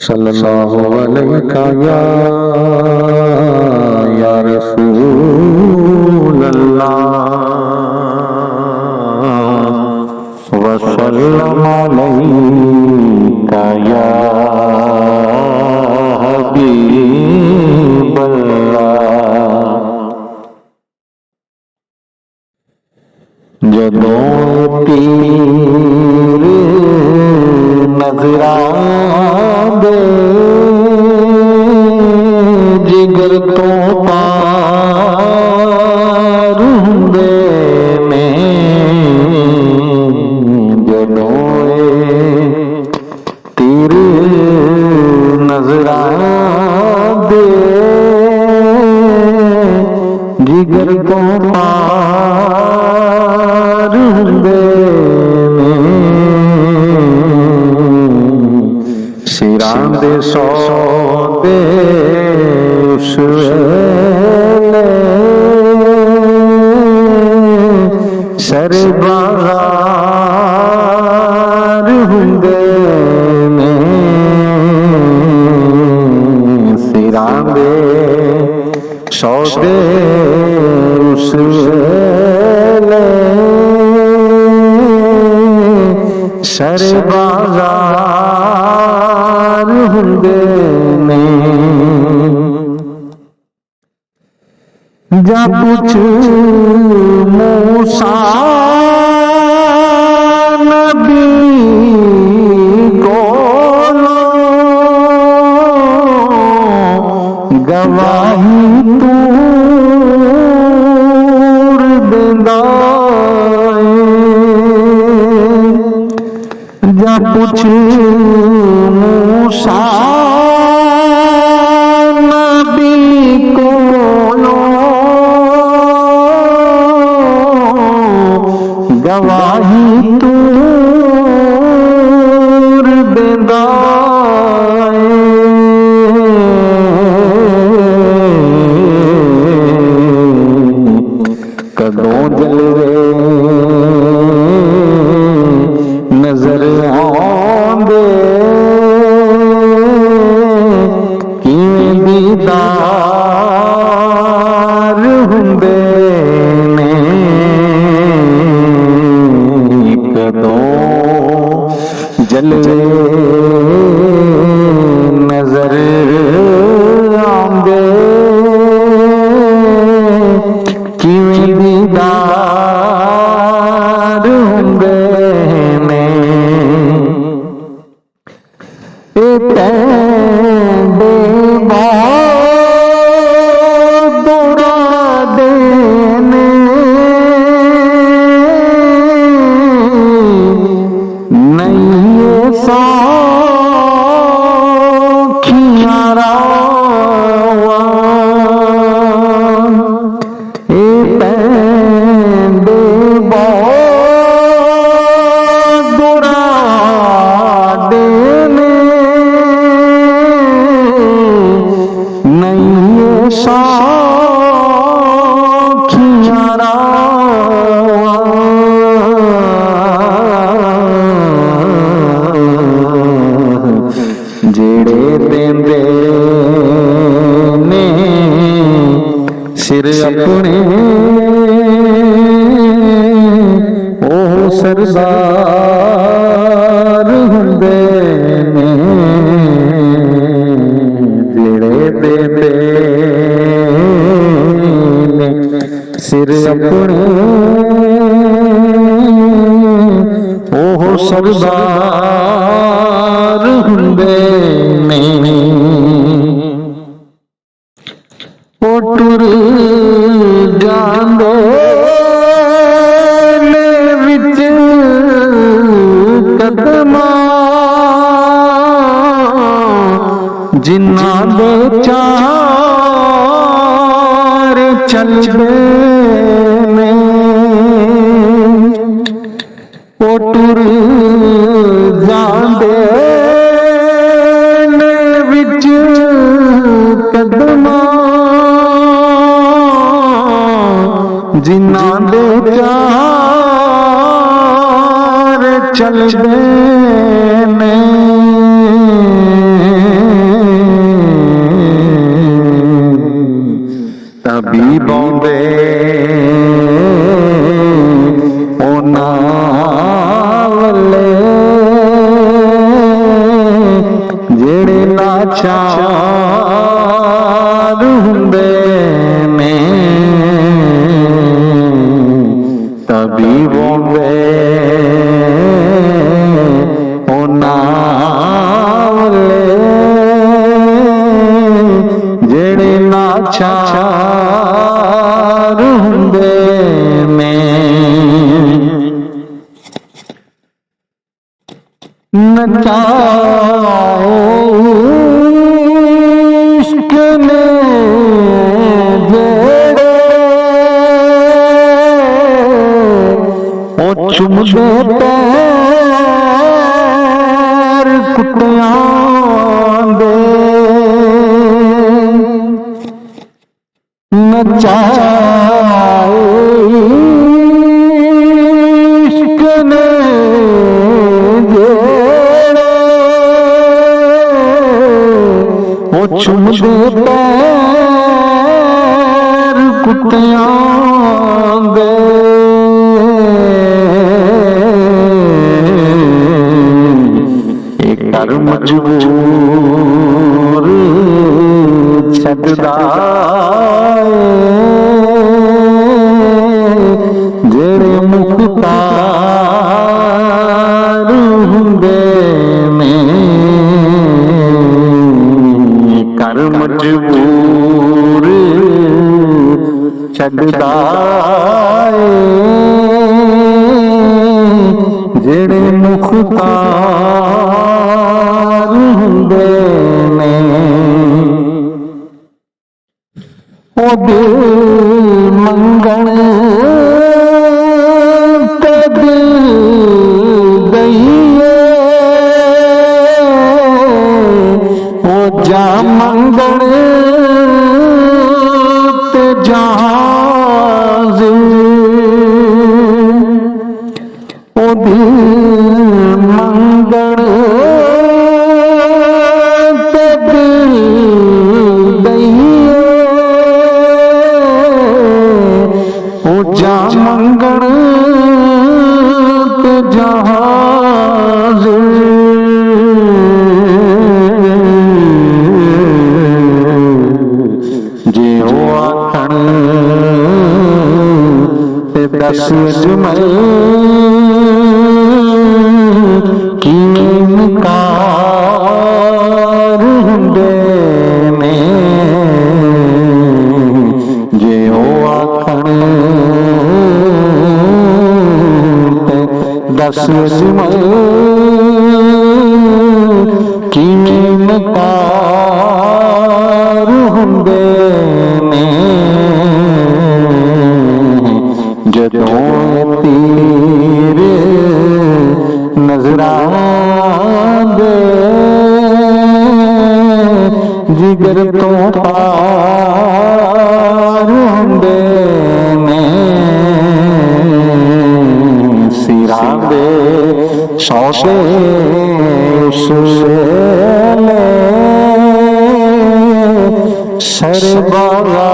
सल्लल्लाहु अलैहि या रसूल अल्लाह वसल्लम अलैका या हबीब अल्लाह। जदों तीर नजर आंदे जिगर तो पार हुंदे ने, जदों तीर नजर आंदे जिगर तो पार हुंदे सिरां दे सौदे उस वेले सर बाज़ार हुंदे ने, सिरां दे सौदे उस वेले सर बाज़ार हुंदे ने। जा पुछ मूसा नबी कोलो गवाही तूर देंदा है। जा पुछ मूसा नबी कोलो गवाही तूर देंदा है। कदों जलवे नजर आंदे किवें दीदार हुंदे ने, कदों जलवे नजर आंदे किवें दीदार हुंदे ने। ए तैंदे दुरा देने नहीं सौखियां रावां। ए तैंदे दुरा देने नहीं सौखियां रावां। जेड़े देंदे ने सिर अपने ओ सरदार हुंदे ने, जेड़े देंदे ने सिर अपने ओ सरदार हुंदे ने। ओ टुर जांदे ने विच कदमां जिन्हां दे चार चलदे ने। ओ टुर जांदे ने विच कदमां जिन्हां दे चार चलदे ने। ਤਵੀ ਬੌਂਦੇ ਉਹਨਾਂ ਵੱਲੇ ਜਿਹੜੇ ਲਾਚਾਰ ਹੁੰਦੇ ਨੇ ਤਵੀ ਬੌਂਦੇ ਉਹਨਾਂ ਵੱਲੇ ਜਿਹੜੇ ਲਾਚਾਰ ਹੁੰਦੇ ਨੇ ਨਚਾਓ ਇਸ਼ਕ ਨੇ ਜਿਹੜੇ ਉਹ ਚੁੰਮਦੇ ਪੈਰ ਕੁੱਤਿਆਂ ਦੇ ਨਚਾਓ ਇਸ਼ਕ ਨੇ ਉਹ ਚੁੰਮਦੇ ਪੈਰ ਕੁੱਤਿਆਂ ਦੇ ਇਹ ਕਰ ਮਜਬੂਰ ਛੱਡਦਾ ਜਿਹੜੇ ਮੁਖਤਾਰ ਹੁੰਦੇ ਨੇ ਕਰ ਮਜਬੂਰ ਛੱਡਦਾ ਜਿਹੜੇ ਮੁਖਤਾਰ ਹੁੰਦੇ ਨੇ ਉਹ ਦਿਲ ਮੰਗਣ ਤੇ ਦਿਲ ਦਈਏ ਉਹ ਜਾ ਮੰਗਣ ਤੇ ਜਾਜ਼ ਉਹ ਦਿਲ ਮੰਗਣ ਤੇ ਦਿਲ ਦਈਏ ਉਹ ਜਾ ਮੰਗਣ ਤੇ ਜਹਾਜ਼ ਜੇ ਉਹ ਆਖਣ ਤੇ ਦਸ ਅਜਮਲ ਕਿਵੇਂ ਇਨਕਾਰ ਹੁੰਦੇ ਨੇ ਜੇ ਉਹ ਆਖਣ ਤੇ ਦਸ ਅਜਮਲ ਕਿਵੇਂ ਇਨਕਾਰ ਹੁੰਦੇ ਨੇ ਜਦੋਂ ਤੀਰ ਨਜ਼ਰਾਂ ਦੇ ਜਿਗਰ ਤੋਂ ਪਾਰ ਹੁੰਦੇ ਨੇ ਸਿਰਾਂ ਦੇ ਸੌਦੇ ਉਸ ਵੇਲੇ ਸਰਬਾਰਾ